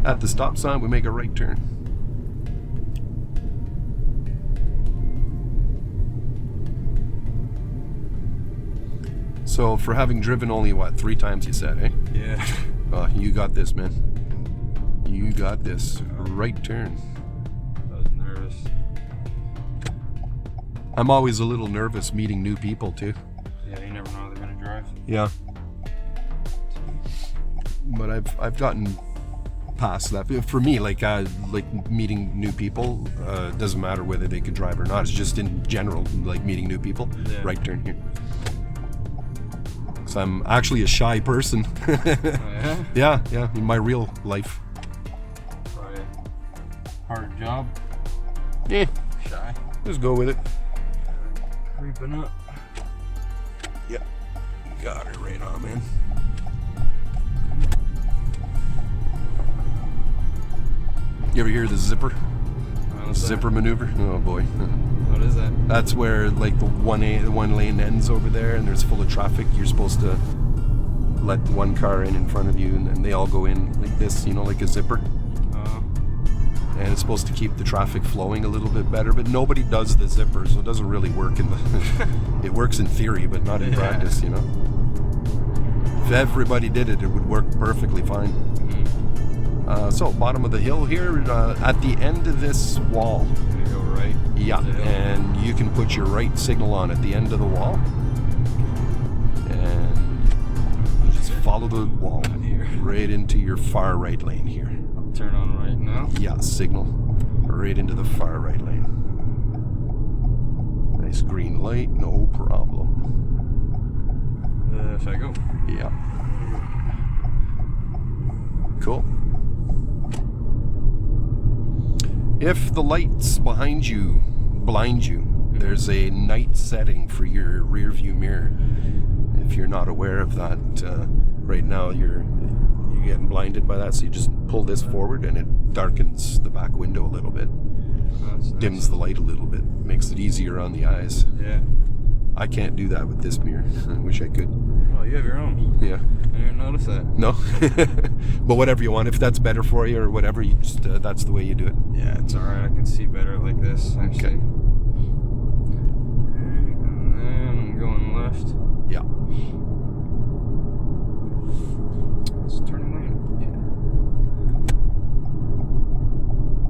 At the stop sign, we make a right turn. So for having driven only, what, 3 times you said, eh? Yeah. You got this, man. You got this. Right turn. I was nervous. I'm always a little nervous meeting new people, too. Yeah, you never know how they're gonna drive. Yeah. But I've gotten past that. For me, like meeting new people, doesn't matter whether they can drive or not. It's just in general, like meeting new people. Yeah. Right turn here. So I'm actually a shy person. Oh, yeah? Yeah, in my real life. Probably a hard job. Yeah, Shy. just go with it. Creeping up. Yep, got her right on, man. You ever hear the zipper? Zipper maneuver? Oh boy. What is that? That's where like the one lane ends over there and there's full of traffic. You're supposed to let one car in front of you and then they all go in like this, you know, like a zipper. And it's supposed to keep the traffic flowing a little bit better, but nobody does the zipper, so it doesn't really work in the it works in theory, but not in practice, you know. If everybody did it, it would work perfectly fine. So bottom of the hill here, at the end of this wall. Gonna go right. Yeah, and you can put your right signal on at the end of the wall. And you just follow the wall right into your far right lane here. I'll turn on right now. Yeah, signal right into the far right lane. Nice green light, no problem. If I go. Yeah. Cool. If the lights behind you blind you, there's a night setting for your rear view mirror. If you're not aware of that, right now you're getting blinded by that, so you just pull this forward and it darkens the back window a little bit. That's nice. Dims the light a little bit, makes it easier on the eyes. Yeah. I can't do that with this mirror. I wish I could. Oh, you have your own. Yeah. I didn't notice that. No? But whatever you want, if that's better for you or whatever, you just that's the way you do it. Yeah, it's alright. I can see better like this, actually. Okay. And then I'm going left. Yeah. It's turning lane.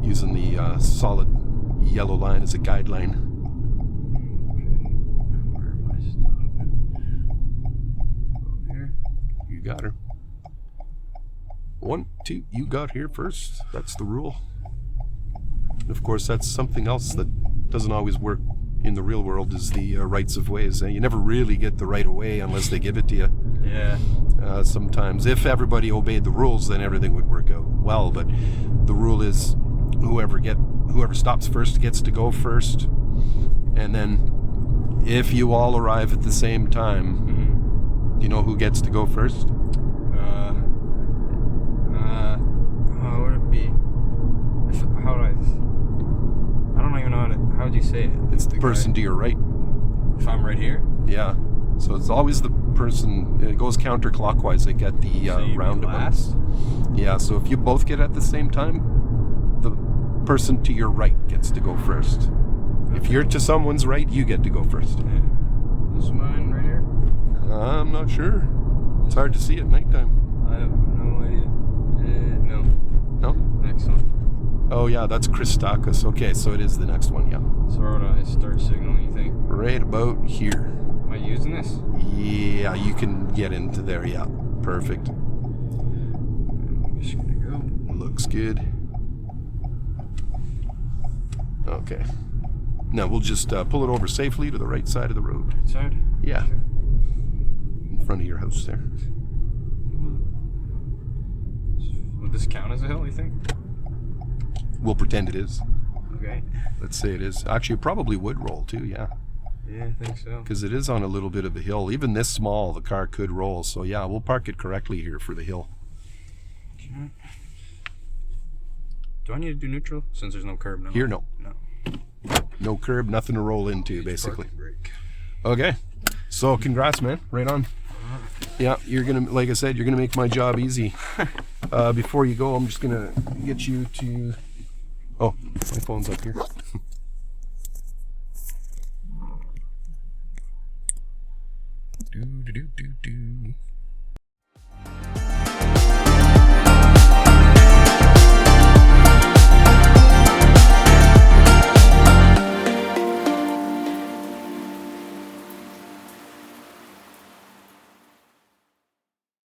Yeah. Using the solid yellow line as a guideline. Where am I stopping? Over here. You got her. 1, 2, you got here first. That's the rule. And of course, that's something else that doesn't always work in the real world is the rights of ways. You never really get the right of way unless they give it to you. Yeah. Sometimes, if everybody obeyed the rules, then everything would work out well. But the rule is whoever stops first gets to go first. And then if you all arrive at the same time, do you know who gets to go first? How would it be? How would I don't even know how would you say it? It's the person to your right. If I'm right here? Yeah. So it's always the person, it goes counterclockwise. They get the So roundabout. last? Yeah, so if you both get at the same time, the person to your right gets to go first. If you're to someone's right, you get to go first. Yeah. This mine right here? I'm not sure. It's hard to see at nighttime. I have no idea. No. No? Next one. Oh yeah, that's Christakis. Okay, so it is the next one, yeah. So where would I start signaling, you think? Right about here. Am I using this? Yeah, you can get into there, yeah. Perfect. I'm just gonna go. Looks good. Okay. Now we'll just pull it over safely to the right side of the road. Right side? Yeah. Sure. In front of your house there. Would this count as a hill, you think? We'll pretend it is. Okay. Let's say it is. Actually, it probably would roll too, yeah. Yeah, I think so. Because it is on a little bit of a hill. Even this small, the car could roll. So yeah, we'll park it correctly here for the hill. Okay. Do I need to do neutral since there's no curb now? Here, no. No. No curb, nothing to roll into, basically. Parking brake. Okay. So congrats, man. Right on. Alright. Yeah, you're gonna, like I said, you're gonna make my job easy. Before you go, I'm just gonna get you to. Oh, my phone's up here.